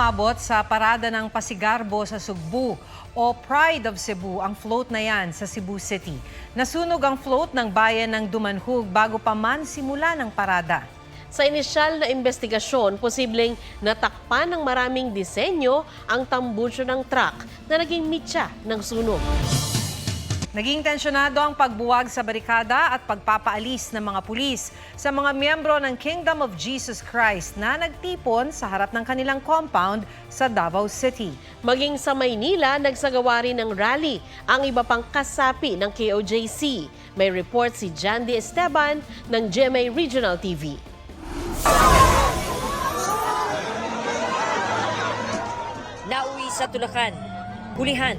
umabot sa parada ng Pasigarbo sa Sugbu o Pride of Cebu ang float na yan sa Cebu City. Nasunog ang float ng bayan ng Dumanhog bago pa man simula ng parada. Sa inisyal na investigasyon, posibleng natakpan ng maraming disenyo ang tambutso ng truck na naging mitya ng sunog. Naging tensyonado ang pagbuwag sa barikada at pagpapaalis ng mga pulis sa mga miyembro ng Kingdom of Jesus Christ na nagtipon sa harap ng kanilang compound sa Davao City. Maging sa Maynila, nagsagawa rin ng rally ang iba pang kasapi ng KOJC. May report si Jandy Esteban ng GMA Regional TV. Nauwi sa tulakan, hulihan,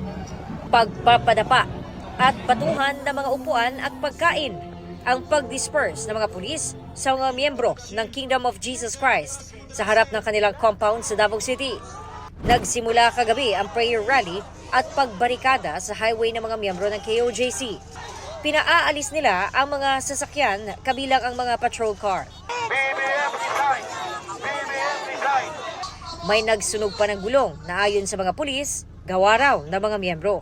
pagpapadapa at batuhan ng mga upuan at pagkain ang pag-disperse ng mga pulis sa mga miyembro ng Kingdom of Jesus Christ sa harap ng kanilang compound sa Davao City. Nagsimula kagabi ang prayer rally at pagbarikada sa highway ng mga miyembro ng KOJC. Pinaaalis nila ang mga sasakyan kabilang ang mga patrol car. May nagsunog pa ng gulong na ayon sa mga pulis, gawa raw ng mga miyembro.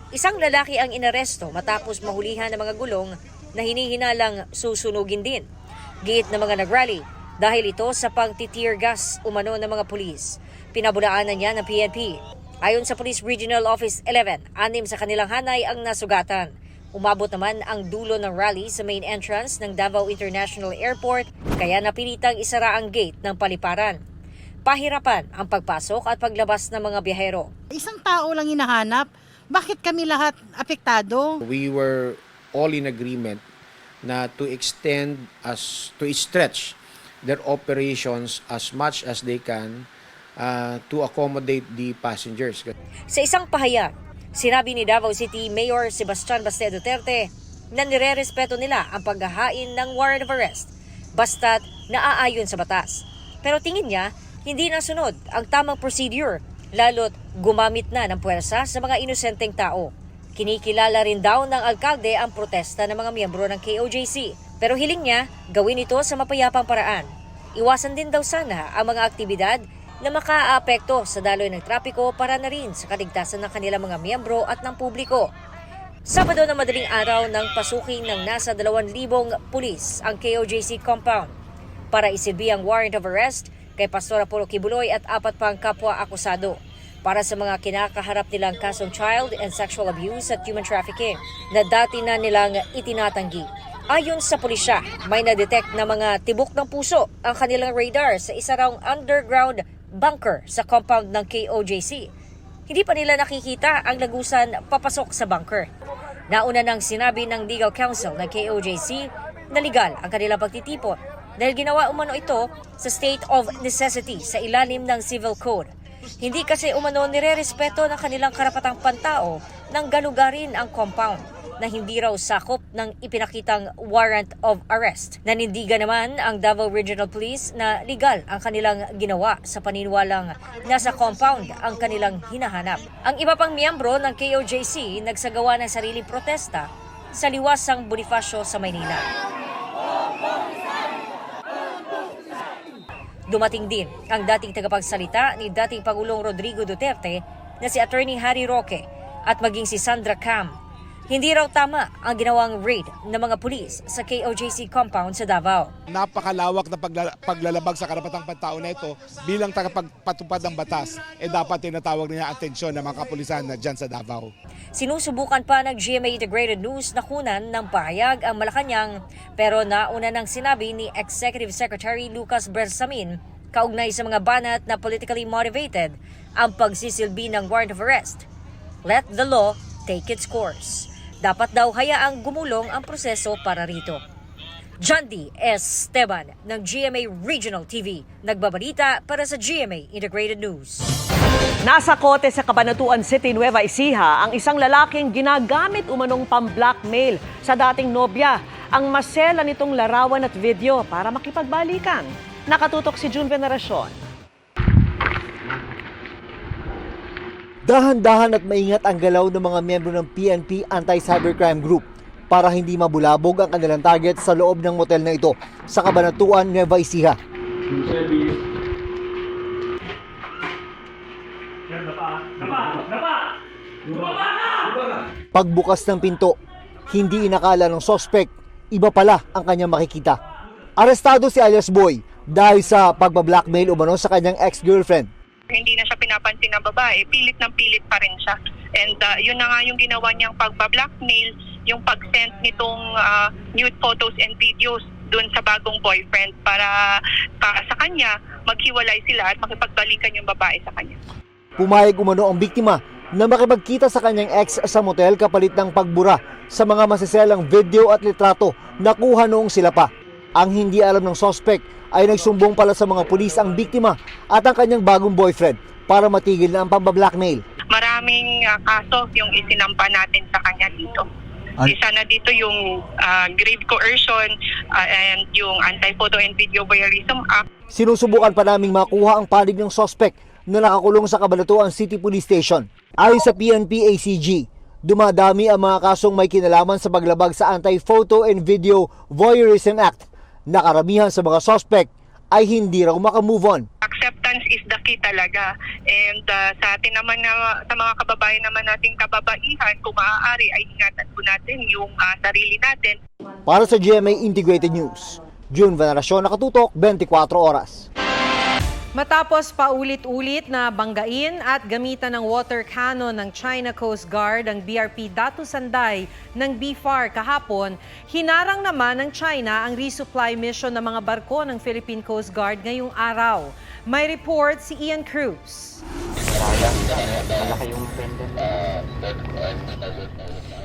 Isang lalaki ang inaresto matapos mahulihan ng mga gulong na hinihinalang susunugin din. Giit ng mga nagrally dahil ito sa pang-tear gas umano ng mga pulis. Pinabulaanan niya ng PNP. Ayon sa Police Regional Office 11, 6 sa kanilang hanay ang nasugatan. Umabot naman ang dulo ng rally sa main entrance ng Davao International Airport kaya napilitang isara ang gate ng paliparan. Pahirapan ang pagpasok at paglabas ng mga biyahero. Isang tao lang hinahanap. Bakit kami lahat apektado? We were all in agreement na to stretch their operations as much as they can to accommodate the passengers. Sa isang pahayag, sinabi ni Davao City Mayor Sebastian Baste Duterte na nirerespeto nila ang paghahain ng warrant of arrest basta't naaayon sa batas. Pero tingin niya, hindi nasunod ang tamang procedure lalo't gumamit na ng puwersa sa mga inosenteng tao. Kinikilala rin daw ng alkalde ang protesta ng mga miyembro ng KOJC. Pero hiling niya, gawin ito sa mapayapang paraan. Iwasan din daw sana ang mga aktibidad na makaapekto sa daloy ng trapiko para na rin sa kaligtasan ng kanilang mga miyembro at ng publiko. Sabado na madaling araw nang pasukin ng nasa 2,000 pulis ang KOJC compound para isilbi ang warrant of arrest kay Pastor Apollo Kibuloy at 4 pang kapwa akusado para sa mga kinakaharap nilang kasong child and sexual abuse at human trafficking na dati na nilang itinatanggi. Ayon sa pulisya, may na-detect na mga tibok ng puso ang kanilang radar sa isa raw underground bunker sa compound ng KOJC. Hindi pa nila nakikita ang lagusan papasok sa bunker. Nauna nang sinabi ng Legal Counsel ng KOJC na legal ang kanilang pagtitipon dahil ginawa umano ito sa state of necessity sa ilalim ng Civil Code. Hindi kasi umano nire-respeto ng kanilang karapatang pantao nang galugarin ang compound na hindi raw sakop ng ipinakitang warrant of arrest. Nanindigan naman ang Davao Regional Police na legal ang kanilang ginawa sa paniniwalang nasa compound ang kanilang hinahanap. Ang iba pang miyembro ng KOJC nagsagawa ng sariling protesta sa liwasang Bonifacio sa Maynila. Dumating din ang dating tagapagsalita ni dating Pangulong Rodrigo Duterte na si Attorney Harry Roque at maging si Sandra Cam. Hindi raw tama ang ginawang raid ng mga pulis sa KOJC compound sa Davao. Napakalawak na paglalabag sa karapatang pantao na ito bilang tagapagpatupad ng batas, dapat tinatawag niya atensyon ng mga kapulisan na dyan sa Davao. Sinusubukan pa ng GMA Integrated News na kunan ng pahayag ang Malacanang pero nauna nang sinabi ni Executive Secretary Lucas Bersamin kaugnay sa mga banat na politically motivated ang pagsisilbi ng warrant of arrest. Let the law take its course. Dapat daw hayaang gumulong ang proseso para rito. Jandy Esteban ng GMA Regional TV, nagbabalita para sa GMA Integrated News. Nasa kote sa Cabanatuan City, Nueva Ecija, ang isang lalaking ginagamit umanong pang-blackmail sa dating nobya. Ang masela nitong larawan at video para makipagbalikan. Nakatutok si June Veneracion. Dahan-dahan at maingat ang galaw ng mga miyembro ng PNP Anti-Cybercrime Group para hindi mabulabog ang kanilang target sa loob ng motel na ito sa Cabanatuan, Nueva Ecija. Pagbukas ng pinto, hindi inakala ng suspect, iba pala ang kanyang makikita. Arestado si alias Boy dahil sa pagbablackmail umano sa kanyang ex-girlfriend. Hindi na siya pinapansin ng babae, pilit ng pilit pa rin siya. And yun na nga yung ginawa niyang pagbablackmail, yung pag-send nitong nude photos and videos dun sa bagong boyfriend para sa kanya, maghiwalay sila at makipagbalikan yung babae sa kanya. Pumayag umano ang biktima na makipagkita sa kanyang ex sa motel kapalit ng pagbura sa mga masiselang video at litrato na kuha noong sila pa. Ang hindi alam ng suspect ay nagsumbong pala sa mga pulis ang biktima at ang kanyang bagong boyfriend para matigil na ang pambablackmail. Maraming kaso yung isinampa natin sa kanya dito. Isa na dito yung grave coercion and yung Anti-Photo and Video Voyeurism Act. Sinusubukan pa naming makuha ang panig ng suspect na nakakulong sa Cabanatuan City Police Station. Ayon sa PNP-ACG, dumadami ang mga kasong may kinalaman sa paglabag sa Anti-Photo and Video Voyeurism Act. Nakaramihan sa mga suspect ay hindi raw makamove on. Acceptance is the key talaga. And sa atin naman, sa mga kababayan naman nating kababaihan, kung maaari ay ingatan po natin yung sarili natin. Para sa GMA Integrated News, June Veneracion, Nakatutok, 24 Oras. Matapos paulit-ulit na banggain at gamitan ng water cannon ng China Coast Guard ang BRP Datu Sanday ng BFAR kahapon, hinarang naman ng China ang resupply mission ng mga barko ng Philippine Coast Guard ngayong araw. May report si Ian Cruz.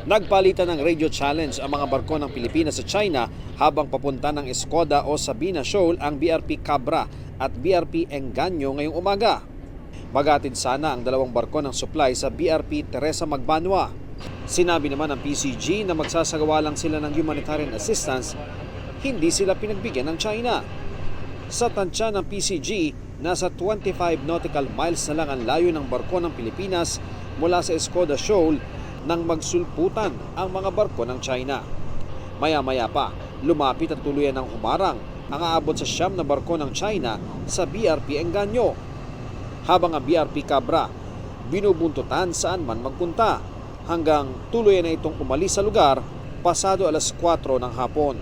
Nagpalitan ng radio challenge ang mga barko ng Pilipinas sa China habang papunta ng Escoda o Sabina Shoal ang BRP Cabra at BRP Engaño ngayong umaga. Magatid sana ang dalawang barko ng supply sa BRP Teresa Magbanwa. Sinabi naman ng PCG na magsasagawa lang sila ng humanitarian assistance, hindi sila pinagbigyan ng China. Sa tansya ng PCG, nasa 25 nautical miles na lang ang layo ng barko ng Pilipinas mula sa Escoda Shoal nang magsulputan ang mga barko ng China. Maya-maya pa, lumapit at tuluyan ng humarang ang aabot sa 9 na barko ng China sa BRP Engaño. Habang ang BRP Cabra, binubuntutan saan man magpunta hanggang tuluyan na itong umalis sa lugar pasado alas 4 ng hapon.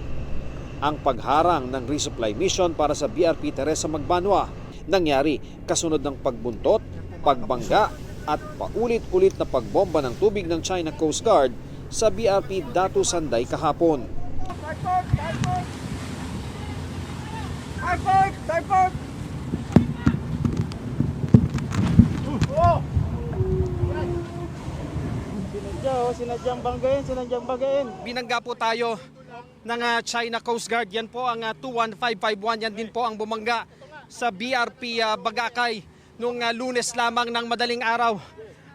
Ang pagharang ng resupply mission para sa BRP Teresa Magbanwa nangyari kasunod ng pagbuntot, pagbangga at paulit-ulit na pagbomba ng tubig ng China Coast Guard sa BRP Datu Sanday kahapon. Sinadyang banggain. Binangga po tayo ng China Coast Guard. Yan po ang 21551. Yan din po ang bumangga sa BRP Bagakay noong Lunes lamang ng madaling araw.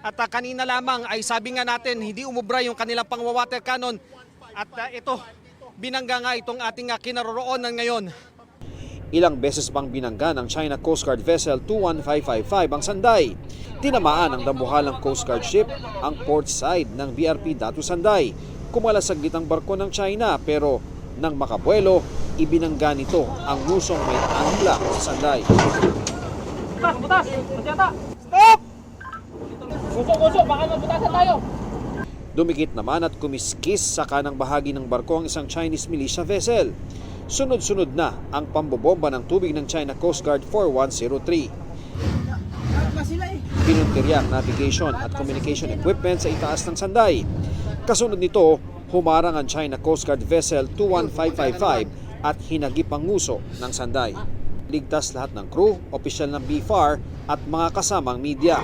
At kanina lamang ay sabi nga natin hindi umubra yung kanilang pang-water cannon. At ito, binangga nga itong ating kinaroroonan ngayon. Ilang beses pang binangga ng China Coast Guard vessel 21555 ang Sanday. Tinamaan ng dambuhalang Coast Guard ship ang port side ng BRP Datu Sanday. Kumalasaglit ang barko ng China pero nang makabuelo, ibinangga nito ang musong may angkla sa Sanday. Butas! Stop! Guso! Baka mabutasan tayo! Dumikit naman at kumiskis sa kanang bahagi ng barko ang isang Chinese militia vessel. Sunod-sunod na ang pambobomba ng tubig ng China Coast Guard 4103. Pinuntirya ang navigation at communication equipment sa itaas ng Sanday. Kasunod nito, humarang ang China Coast Guard vessel 21555 at hinagip ang nguso ng Sanday. Ligtas lahat ng crew, opisyal ng BFAR at mga kasamang media.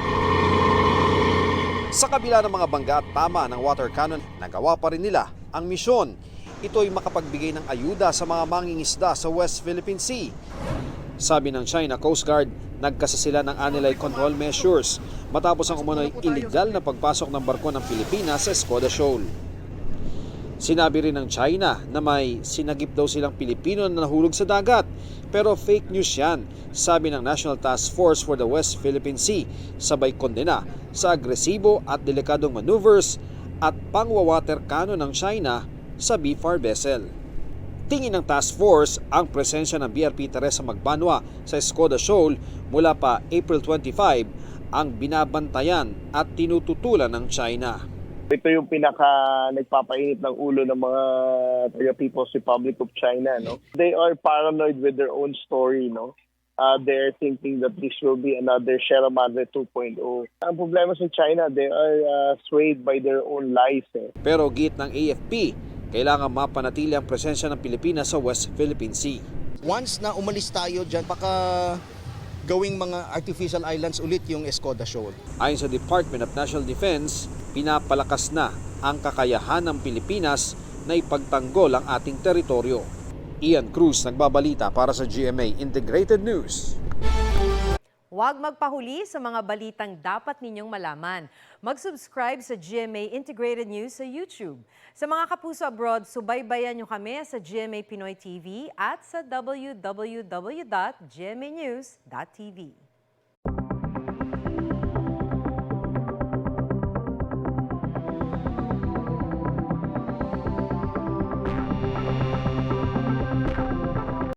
Sa kabila ng mga bangga at tama ng water cannon, nagawa pa rin nila ang misyon. Ito'y makapagbigay ng ayuda sa mga mangingisda sa West Philippine Sea. Sabi ng China Coast Guard, nagkasa sila ng anilay control measures matapos ang umano'y illegal na pagpasok ng barko ng Pilipinas sa Escoda Shoal. Sinabi rin ng China na may sinagip daw silang Pilipino na nahulog sa dagat, pero fake news yan, sabi ng National Task Force for the West Philippine Sea, sabay kondena sa agresibo at delikadong maneuvers at pangwawater cannon ng China sa BFAR vessel. Tingin ng task force ang presensya ng BRP Teresa Magbanwa sa Escoda Shoal mula pa April 25 ang binabantayan at tinututulan ng China. Ito yung pinaka nagpapainit ng ulo ng mga taga People's Republic of China, no? They are paranoid with their own story, no? They're thinking that this will be another Sierra Madre 2.0. Ang problema sa China, they are swayed by their own lies. Pero git ng AFP, kailangan mapanatili ang presensya ng Pilipinas sa West Philippine Sea. Once na umalis tayo dyan, baka gawing mga artificial islands ulit yung Escoda Shoal. Ayon sa Department of National Defense, pinapalakas na ang kakayahan ng Pilipinas na ipagtanggol ang ating teritoryo. Ian Cruz, nagbabalita para sa GMA Integrated News. Huwag magpahuli sa mga balitang dapat ninyong malaman. Mag-subscribe sa GMA Integrated News sa YouTube. Sa mga kapuso abroad, subaybayan nyo kami sa GMA Pinoy TV at sa www.gmanews.tv.